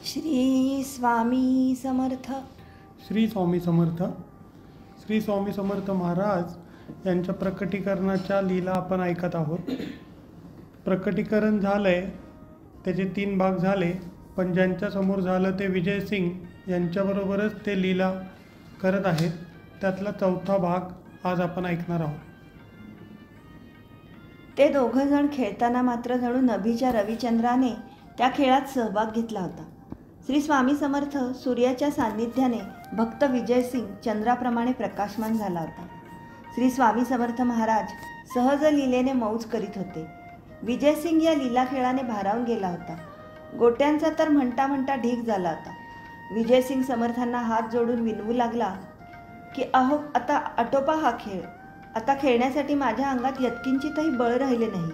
श्री स्वामी समर्थ. श्री स्वामी समर्थ. श्री स्वामी समर्थ महाराज यांच्या प्रकटीकरणाच्या लीला आपण ऐकत आहोत. प्रकटीकरण झालंय, त्याचे 3 भाग झाले, पण ज्यांच्या समोर झालं ते विजय सिंग यांच्याबरोबरच ते लीला करत आहेत. त्यातला 4था भाग आज आपण ऐकणार आहोत. ते दोघं जण खेळताना मात्र जणू नभीच्या रविचंद्राने त्या खेळात सहभाग घेतला होता. श्री स्वामी समर्थ सूर्याच्या सान्निध्याने भक्त विजय सिंग चंद्राप्रमाणे प्रकाशमान झाला होता. श्री स्वामी समर्थ महाराज सहज लीलेने मौज करीत होते. विजय सिंग या लीला खेळाने भारावून गेला होता. गोट्यांचा तर म्हणता म्हणता ढीग झाला होता. विजय सिंग समर्थांना हात जोडून विनवू लागला की अहो, आता आटोपा हा खेळ. आता खेळण्यासाठी माझ्या अंगात यत्किंचितही बळ राहिले नाही.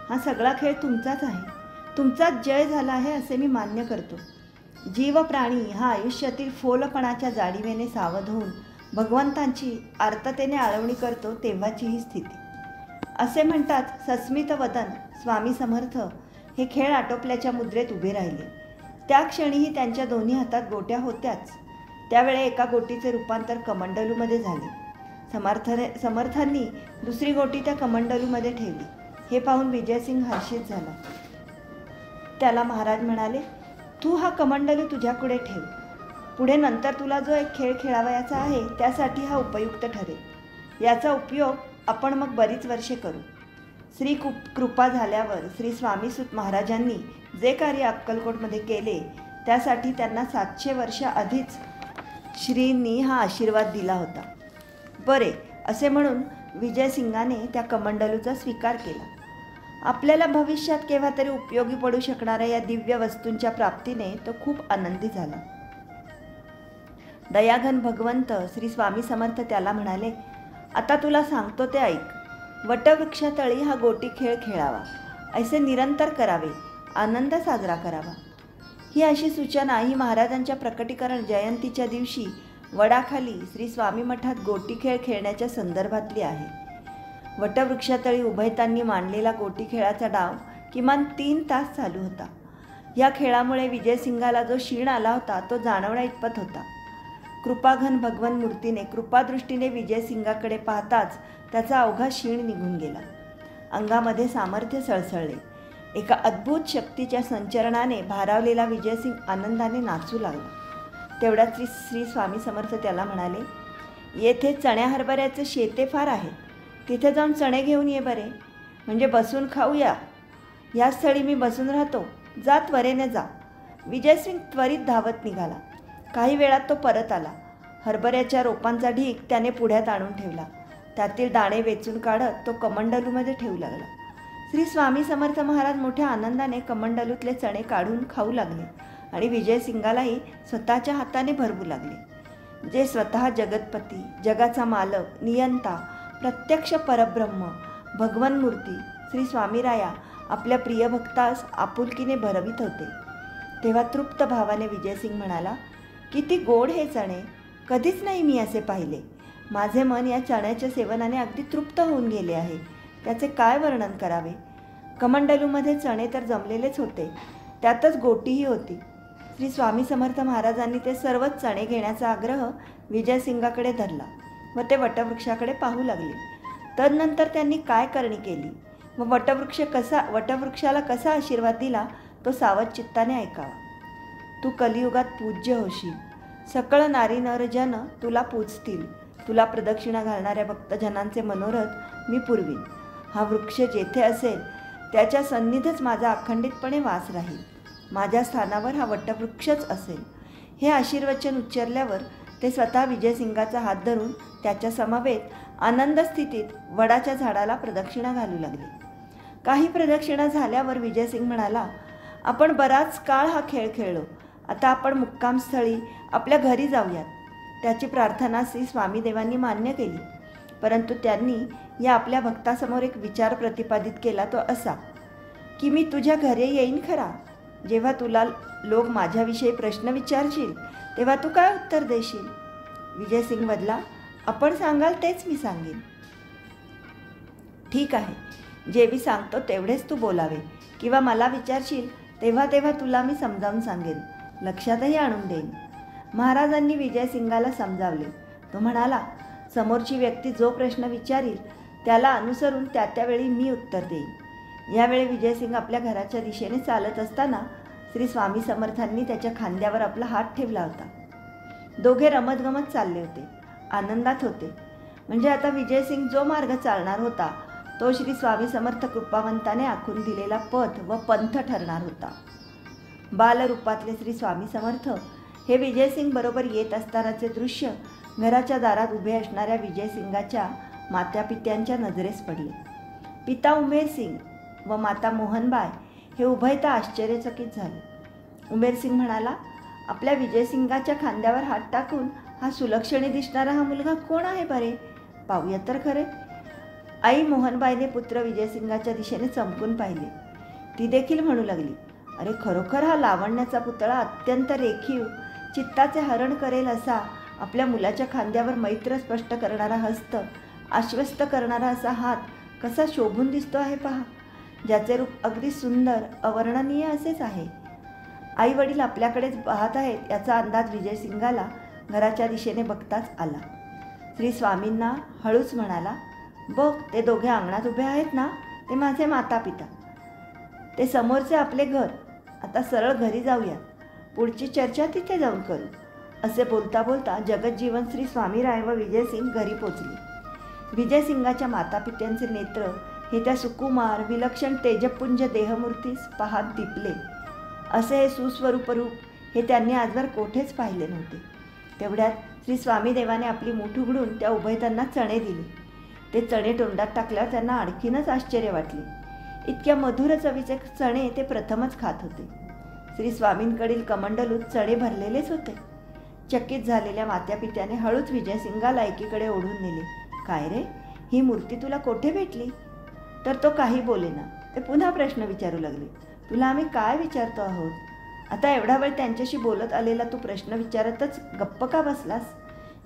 हा सगळा खेळ तुमचाच आहे, तुमचाच जय झाला आहे असे मी मान्य करतो. जीव प्राणी हा आयुष्यातील फोलपणाच्या जाणीवेने सावध होऊन भगवंतांची आर्ततेने आळवणी करतो तेव्हाची ही स्थिती. असे म्हणतात सस्मित वदन स्वामी समर्थ हे खेळ आटोपल्याच्या मुद्रेत उभे राहिले. त्या क्षणीही त्यांच्या दोन्ही हातात गोट्या होत्याच. त्यावेळी एका गोटीचे रूपांतर कमंडलूमध्ये झाले. समर्थांनी दुसरी गोटी त्या कमंडलूमध्ये ठेवली. हे पाहून विजयसिंग हर्षित झाला. त्याला महाराज म्हणाले, तू हा कमंडलू तुझ्याकडे ठेव. पुढे नंतर तुला जो एक खेळ खेळावयाचा आहे त्यासाठी हा उपयुक्त ठरेल. याचा उपयोग आपण मग बरीच वर्षे करू. श्री कृपा झाल्यावर श्री स्वामीसुत महाराजांनी जे कार्य अक्कलकोटमध्ये केले त्यासाठी त्यांना 700 वर्ष आधीच श्रींनी हा आशीर्वाद दिला होता. बरे असे म्हणून विजयसिंगाने त्या कमंडलूचा स्वीकार केला. आपल्याला भविष्यात केव्हा तरी उपयोगी पडू शकणाऱ्या या दिव्य वस्तूंच्या प्राप्तीने तो खूप आनंदी झाला. दयाघन भगवंत श्री स्वामी समर्थ त्याला म्हणाले, आता तुला सांगतो ते ऐक. वटवृक्षातळी हा गोटी खेळ खेळावा, ऐसे निरंतर करावे, आनंद साजरा करावा. ही अशी सूचना ही महाराजांच्या प्रकटीकरण जयंतीच्या दिवशी वडाखाली श्री स्वामी मठात गोटी खेळ खेळण्याच्या संदर्भातली आहे. वटवृक्षातळी उभयतांनी मांडलेला गोटी खेळाचा डाव किमान 3 तास चालू होता. या खेळामुळे विजयसिंगाला जो क्षीण आला होता तो जाणवण्या इतपत होता. कृपाघन भगवन मूर्तीने कृपादृष्टीने विजयसिंगाकडे पाहताच त्याचा अवघा क्षीण निघून गेला. अंगामध्ये सामर्थ्य सळसळले. एका अद्भुत शक्तीच्या संचरणाने भारावलेला विजयसिंग आनंदाने नाचू लागला. तेवढ्यात श्री स्वामी समर्थ त्याला म्हणाले, येथे चण्या हरभऱ्याचे शेते फार आहे, तिथे जाऊन चणे घेऊन ये बरे, म्हणजे बसून खाऊया. या स्थळी मी बसून राहतो, जा त्वरेने जा. विजयसिंग त्वरित धावत निघाला. काही वेळात तो परत आला. हरभऱ्याच्या रोपांचा ढीग त्याने पुढ्यात आणून ठेवला. त्यातील दाणे वेचून काढत तो कमंडलूमध्ये ठेवू लागला. श्री स्वामी समर्थ महाराज मोठ्या आनंदाने कमंडलूतले चणे काढून खाऊ लागले आणि विजयसिंगालाही स्वतःच्या हाताने भरवू लागले. जे स्वतः जगतपती, जगाचा मालक, नियंता, प्रत्यक्ष परब्रह्म, भगवन मूर्ती श्री स्वामीराया आपल्या प्रिय भक्तास आपुलकीने भरवित होते. तेव्हा तृप्त भावाने विजयसिंग म्हणाला, किती गोड हे चणे, कधीच नाही मी असे पाहिले. माझे मन या चण्याच्या सेवनाने अगदी तृप्त होऊन गेले आहे. त्याचे काय वर्णन करावे. कमंडलूमध्ये चणे तर जमलेलेच होते, त्यातच गोटीही होती. श्री स्वामी समर्थ महाराजांनी ते सर्वच चणे घेण्याचा आग्रह विजयसिंगाकडे धरला व ते वटवृक्षाकडे पाहू लागले. तदनंतर त्यांनी काय करणी केली व वटवृक्षाला कसा आशीर्वाद दिला तो सावध चित्ताने ऐकावा. तू कलियुगात पूज्य होशील. सकळ नारी नरजन तुला पूजतील. तुला प्रदक्षिणा घालणाऱ्या भक्तजनांचे मनोरथ मी पुरवीन. हा वृक्ष जेथे असेल त्याच्या सन्निधीच माझा अखंडितपणे वास राहील. माझ्या स्थानावर हा वटवृक्षच असेल. हे आशीर्वचन उच्चारल्यावर ते स्वतः विजयसिंगाचा हात धरून त्याच्या समवेत आनंद स्थितीत वडाच्या झाडाला प्रदक्षिणा घालू लागले. काही प्रदक्षिणा झाल्यावर विजयसिंग म्हणाला, आपण बराच काळ हा खेळ खेळलो, आता आपण मुक्कामस्थळी आपल्या घरी जाऊयात. त्याची प्रार्थना श्री स्वामीदेवांनी मान्य केली. परंतु त्यांनी या आपल्या भक्तासमोर एक विचार प्रतिपादित केला, तो असा की मी तुझ्या घरी येईन खरा, जेव्हा तुला लोक माझ्याविषयी प्रश्न विचारशील तेव्हा तू काय उत्तर देशील. विजयसिंग बदला, आपण सांगाल तेच मी सांगेन. ठीक आहे, जे मी सांगतो तेवढेच तू बोलावे, किंवा मला विचारशील तेव्हा तुला मी समजावून सांगेन. लक्षातही आणून देईन. महाराजांनी विजयसिंगाला समजावले. तो म्हणाला, समोरची व्यक्ती जो प्रश्न विचारील त्याला अनुसरून त्यावेळी मी उत्तर देईन. यावेळी विजयसिंग आपल्या घराच्या दिशेने चालत असताना श्री स्वामी समर्थांनी त्याच्या खांद्यावर आपला हात ठेवला होता. दोघे रमतगमत चालले होते, आनंदात होते. म्हणजे आता विजयसिंग जो मार्ग चालणार होता तो श्री स्वामी समर्थ कृपावंताने आखून दिलेला पथ व पंथ ठरणार होता. बालरूपातले श्री स्वामी समर्थ हे विजयसिंग बरोबर येत असतानाचे दृश्य घराच्या दारात उभे असणाऱ्या विजयसिंगाच्या मातापित्यांच्या नजरेस पडले. पिता उमेरसिंग व माता मोहनबाई हे उभयता आश्चर्यचकित झाले. उमेरसिंग म्हणाला, आपल्या विजयसिंगाच्या खांद्यावर हात टाकून हा सुलक्षणी दिसणारा हा मुलगा कोण आहे बरे? पाहूया तर खरे. आई मोहनबाईने पुत्र विजयसिंगाच्या दिशेने चमकून पाहिले. ती देखील म्हणू लागली, अरे खरोखर हा लावण्याचा पुतळा अत्यंत रेखीव, चित्ताचे हरण करेल असा, आपल्या मुलाच्या खांद्यावर मैत्र स्पष्ट करणारा हस्त, आश्वस्त करणारा असा हात कसा शोभून दिसतो आहे पहा. ज्याचे रूप अगदी सुंदर, अवर्णनीय असेच आहे. आई वडील आपल्याकडेच पाहत आहेत याचा अंदाज विजयसिंगाला घराच्या दिशेने बघताच आला. श्री स्वामींना हळूच म्हणाला, बघ ते दोघे अंगणात उभे आहेत ना, ते माझे माता पिता. ते समोरचे आपले घर. आता सरळ घरी जाऊया, पुढची चर्चा तिथे जाऊन करू. असे बोलता बोलता जगज्जीवन श्री स्वामीराय व विजयसिंग घरी पोचले. विजयसिंगाच्या मातापित्यांचे नेत्र हे त्या सुकुमार विलक्षण तेजपुंज देहमूर्तीस पाहत दिपले. असे हे सुस्वरूप रूप हे त्यांनी आजवर कोठेच पाहिले नव्हते. तेवढ्यात श्री स्वामीदेवाने आपली मूठ उघडून त्या उभयतांना चणे दिले. ते चणे तोंडात टाकल्यावर त्यांना आणखीनच आश्चर्य वाटले. इतक्या मधुर चवीचे चणे ते प्रथमच खात होते. श्री स्वामींकडील कमंडलूत चणे भरलेलेच होते. चकित झालेल्या मात्यापित्याने हळूच विजयसिंगाला एकीकडे ओढून नेले. काय रे, ही मूर्ती तुला कोठे भेटली? तर तो काही बोलेना. ते पुन्हा प्रश्न विचारू लागले, तुला आम्ही काय विचारतो आहोत? आता एवढा वेळ त्यांच्याशी बोलत आलेला तू प्रश्न विचारतच गप्प का बसलास?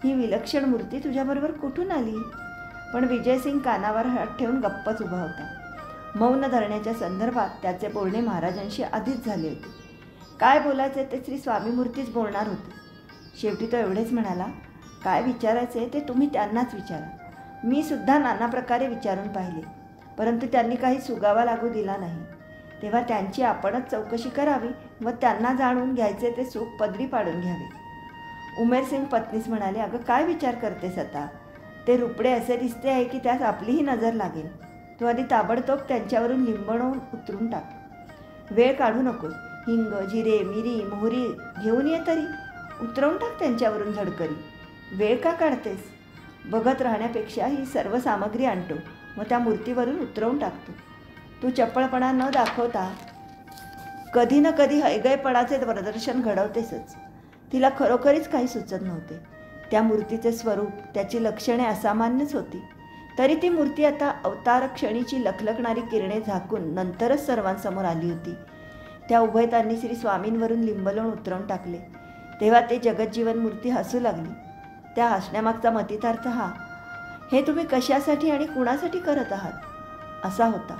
ही विलक्षण मूर्ती तुझ्याबरोबर कुठून आली? पण विजयसिंग कानावर हात ठेवून गप्पच उभा होता. मौन धरण्याच्या संदर्भात त्याचे बोलणे महाराजांशी आधीच झाले होते. काय बोलायचे ते श्री स्वामीमूर्तीच बोलणार होते. शेवटी तो एवढेच म्हणाला, काय विचारायचे ते तुम्ही त्यांनाच विचारा. मी सुद्धा नाना प्रकारे विचारून पाहिले, परंतु त्यांनी काही सुगावा लागू दिला नाही. तेव्हा त्यांची आपणच चौकशी करावी व त्यांना जाणून घ्यायचे ते सुख पदरी पाडून घ्यावे. उमेरसिंग पत्नीस म्हणाले, अगं काय विचार करतेस आता? ते रुपडे असे दिसते आहे की त्यास आपलीही नजर लागेल. तू आधी ताबडतोब त्यांच्यावरून लिंबणवून उतरून टाक. वेळ काढू नकोस. हिंग, जिरे, मिरी, मोहरी घेऊन ये तरी. उतरवून टाक त्यांच्यावरून झडकरी. वेळ का काढतेस? बघत राहण्यापेक्षा ही सर्व सामग्री आणतो व त्या मूर्तीवरून उतरवून टाकतो. तू चपळपणा न दाखवता कधी ना कधी हयगयपणाचे प्रदर्शन घडवतेसच. तिला खरोखरीच काही सुचत नव्हते. त्या मूर्तीचे स्वरूप, त्याची लक्षणे असामान्यच होती. तरी ती मूर्ती आता अवतार क्षणीची लखलखणारी किरणे झाकून नंतरच सर्वांसमोर आली होती. त्या उभयतांनी श्री स्वामींवरून लिंबलोण उतरवून टाकले. तेव्हा ते जगज्जीवन मूर्ती हसू लागली. त्या हसण्यामागचा मतितार्थ हा, हे तुम्ही कशासाठी आणि कुणासाठी करत आहात असा होता.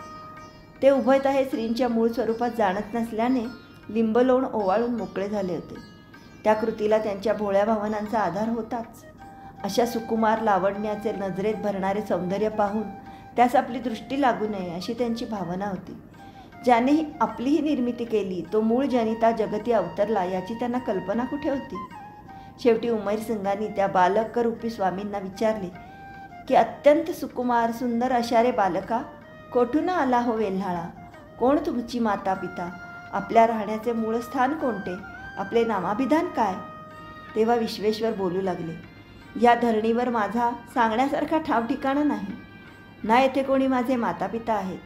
ते उभयता हे श्रींच्या मूळ स्वरूपात जाणत नसल्याने लिंबलोण ओवाळून मोकळे झाले होते. त्या कृतीला त्यांच्या भोळ्या भावनांचा आधार होताच. अशा सुकुमार लावण्याचे नजरेत भरणारे सौंदर्य पाहून त्यास आपली दृष्टी लागू नये अशी त्यांची भावना होती. ज्याने आपलीही निर्मिती केली तो मूळ जनिता जगती अवतरला याची त्यांना कल्पना कुठे होती? शेवटी उमेरसिंगांनी त्या बालकरूपी स्वामींना विचारले की, अत्यंत सुकुमार सुंदर अशा रे बालका, कोठून आला हो वेल्हाळा? कोण तुमची माता पिता? आपल्या राहण्याचे मूळ स्थान कोणते? आपले नामाभिधान काय? तेव्हा विश्वेश्वर बोलू लागले, या धरणीवर माझा सांगण्यासारखा ठाव ठिकाणा नाही. ना येथे कोणी माझे माता पिता आहेत.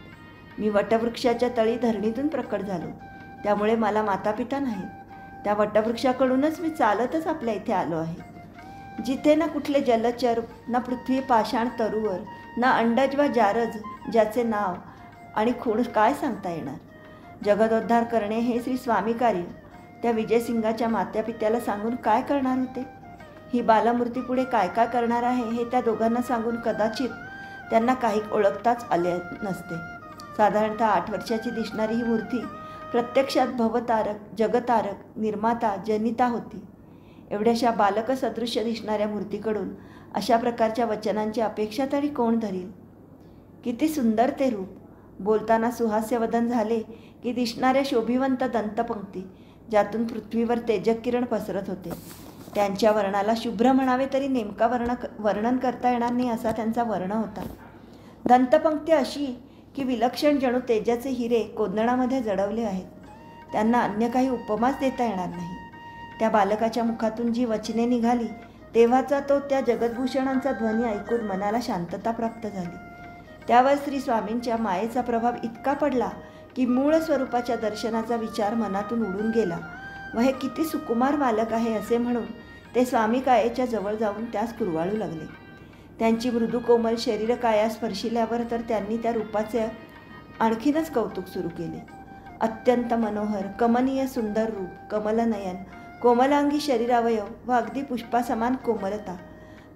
मी वटवृक्षाच्या तळी धरणीतून प्रकट झालो, त्यामुळे मला माता पिता नाहीत. त्या वटवृक्षाकडूनच मी चालतच आपल्या इथे आलो आहे. जिथे ना कुठले जलचर, ना पृथ्वी पाषाण तरुवर, ना अंडज वा जारज, ज्याचे नाव आणि खूण काय सांगता येणार. जगदोद्धार करणे हे श्री स्वामी कार्य त्या विजयसिंगाच्या मात्यापित्याला सांगून काय करणार होते? ही बालमूर्ती पुढे काय काय करणार आहे हे त्या दोघांना सांगून कदाचित त्यांना काही ओळखताच आले नसते. साधारणतः 8 वर्षाची दिसणारी ही मूर्ती प्रत्यक्षात भवतारक, जगतारक, निर्माता, जनिता होती. एवढ्याशा बालकसदृश्य दिसणाऱ्या मूर्तीकडून अशा प्रकारच्या वचनांची अपेक्षा तरी कोण धरील? किती सुंदर ते रूप! बोलताना सुहास्यवदन झाले की दिसणाऱ्या शोभिवंत दंतपंक्ती, ज्यातून पृथ्वीवर तेजकिरण पसरत होते. त्यांच्या वर्णाला शुभ्र म्हणावे तरी नेमका वर्णन करता येणार नाही असा त्यांचा वर्ण होता. दंतपंक्ती अशी की विलक्षण जणू तेजाचे हिरे कोंदणामध्ये जडवले आहेत. त्यांना अन्य काही उपमाच देता येणार नाही. त्या बालकाच्या मुखातून जी वचने निघाली तेव्हाचा तो त्या जगद्भूषणांचा ध्वनी ऐकून मनाला शांतता प्राप्त झाली. त्यावर श्री स्वामींच्या मायेचा प्रभाव इतका पडला की मूळ स्वरूपाच्या दर्शनाचा विचार मनातून उडून गेला व हे किती सुकुमार बालक आहे असे म्हणून ते स्वामी कायेच्या जवळ जाऊन त्यास कुरवाळू लागले. त्यांची मृदू कोमल शरीर काया स्पर्शिल्यावर तर त्यांनी त्या रूपाचे आणखीनच कौतुक सुरू केले. अत्यंत मनोहर, कमनीय सुंदर रूप, कमलनयन, कोमलांगी शरीरावयव व अगदी पुष्पासमान कोमलता,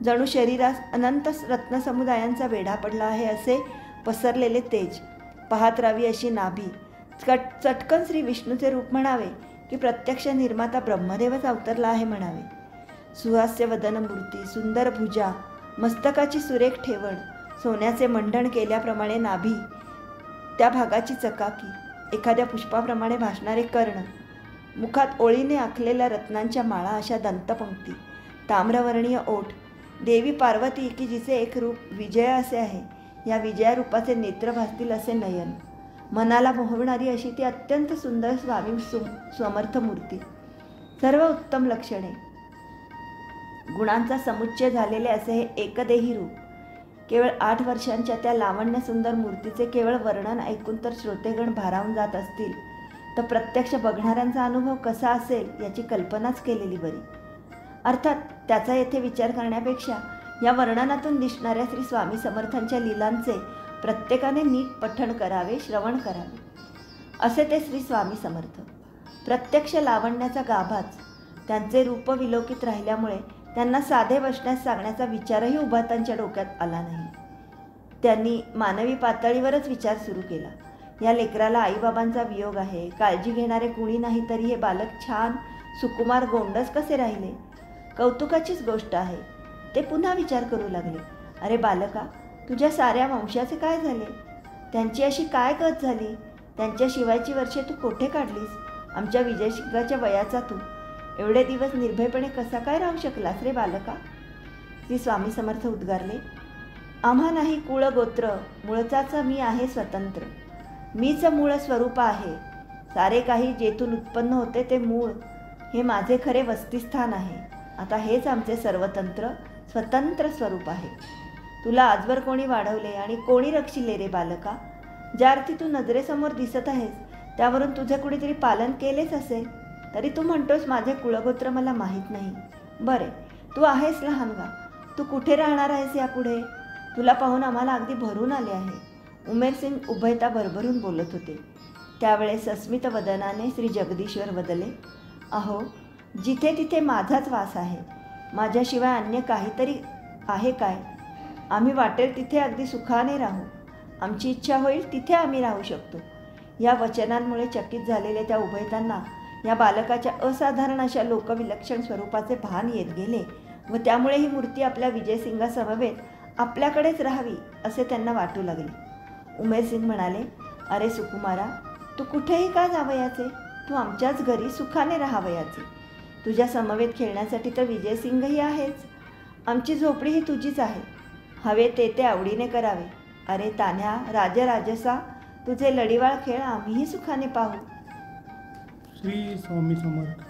जणू शरीरास अनंत रत्नसमुदायांचा वेढा पडला आहे असे पसरलेले तेज, पाहत राहावी अशी नाभी, चटकन श्री विष्णूचे रूप म्हणावे की प्रत्यक्ष निर्माता ब्रह्मदेवच अवतरला आहे म्हणावे. सुहास्य वदन मूर्ती, सुंदर भुजा, मस्तकाची सुरेख ठेवण, सोन्याचे मंडण केल्याप्रमाणे नाभी, त्या भागाची चकाकी, एखाद्या पुष्पाप्रमाणे भासणारे कर्ण, मुखात ओळीने आखलेल्या रत्नांच्या माळा अशा दंतपंक्ती, ताम्रवर्णीय ओठ, देवी पार्वती की जिचे एक रूप विजया असे आहे, या विजया रूपाचे नेत्र भासतील असे नयन, मनाला मोहविणारी अशी ती अत्यंत सुंदर स्वामी समर्थ मूर्ती, सर्व उत्तम लक्षणे, गुणांचा समुच्चय झालेले असे हे एकदेही रूप. केवळ 8 वर्षांच्या त्या लावण्य सुंदर मूर्तीचे केवळ वर्णन ऐकून तर श्रोतेगण भारावून जात असतील, तर प्रत्यक्ष बघणाऱ्यांचा अनुभव कसा असेल याची कल्पनाच केलेली बरी. अर्थात त्याचा येथे विचार करण्यापेक्षा या वर्णनातून दिसणाऱ्या श्री स्वामी समर्थांच्या लीलांचे प्रत्येकाने नीट पठण करावे, श्रवण करावे. असे ते श्री स्वामी समर्थ. प्रत्यक्ष लावण्याचा गाभाच त्यांचे रूप विलोकित राहिल्यामुळे त्यांना साधे बसण्यास सांगण्याचा विचारही उभा त्यांच्या डोक्यात आला नाही. त्यांनी मानवी पातळीवरच विचार सुरू केला. या लेकराला आईबाबांचा वियोग आहे, काळजी घेणारे कुणी नाही, तरी हे बालक छान सुकुमार गोंडस कसे राहिले? कौतुकाचीच गोष्ट आहे. ते पुन्हा विचार करू लागले, अरे बालका, तुझ्या साऱ्या वंशाचे काय झाले? त्यांची अशी काय गत झाली? त्यांच्या शिवायची वर्षे तू कोठे काढलीस? आमच्या विजयसिंगाच्या वयाचा तू एवढे दिवस निर्भयपणे कसा काय राहू शकलास रे बालका? श्री स्वामी समर्थ उद्गारले, आम्हा नाही कुळ गोत्र, मूळचाच मी आहे स्वतंत्र. मीच मूळ स्वरूप आहे. सारे काही जेथून उत्पन्न होते ते मूळ हे माझे खरे वस्तीस्थान आहे. आता हेच आमचे सर्वतंत्र स्वतंत्र स्वरूप आहे. तुला आजवर कोणी वाढवले आणि कोणी रक्षिले रे बालका? ज्या अर्थी तू नजरेसमोर दिसत आहेस त्यावरून तुझे कुणीतरी पालन केलेच असेल. तरी तू म्हणतोस माझे कुळगोत्र मला माहीत नाही. बरे, तू आहेस लहानगा, तू कुठे राहणार आहेस यापुढे? तुला पाहून आम्हाला अगदी भरून आले आहे. उमेरसिंग उभयता भरभरून बोलत होते. त्यावेळेस सस्मित वदनाने श्री जगदीश्वर वदले, अहो, जिथे तिथे माझाच वास आहे. माझ्याशिवाय अन्य काहीतरी आहे काय? आम्ही वाटेल तिथे अगदी सुखाने राहू. आमची इच्छा होईल तिथे आम्ही राहू शकतो. या वचनांमुळे चकित झालेल्या त्या उभयतांना या बालकाच्या असाधारण अशा लोकविलक्षण स्वरूपाचे भान येत गेले व त्यामुळे ही मूर्ती आपल्या विजयसिंगासमवेत आपल्याकडेच राहावी असे त्यांना वाटू लागले. उमेरसिंग म्हणाले, अरे सुकुमारा, तू कुठेही का जावयाचे? तू आमच्याच घरी सुखाने राहावयाचे. तुझ्या समवेत खेळण्यासाठी तर विजयसिंगही आहेच. आमची झोपडी ही तुझीच आहे. हवे ते आवडीने करावे. अरे तान्ह्या, राजराजसा, तुझे लढीवाळ खेळ आम्हीही सुखाने पाहू. श्री स्वामी समर्थ.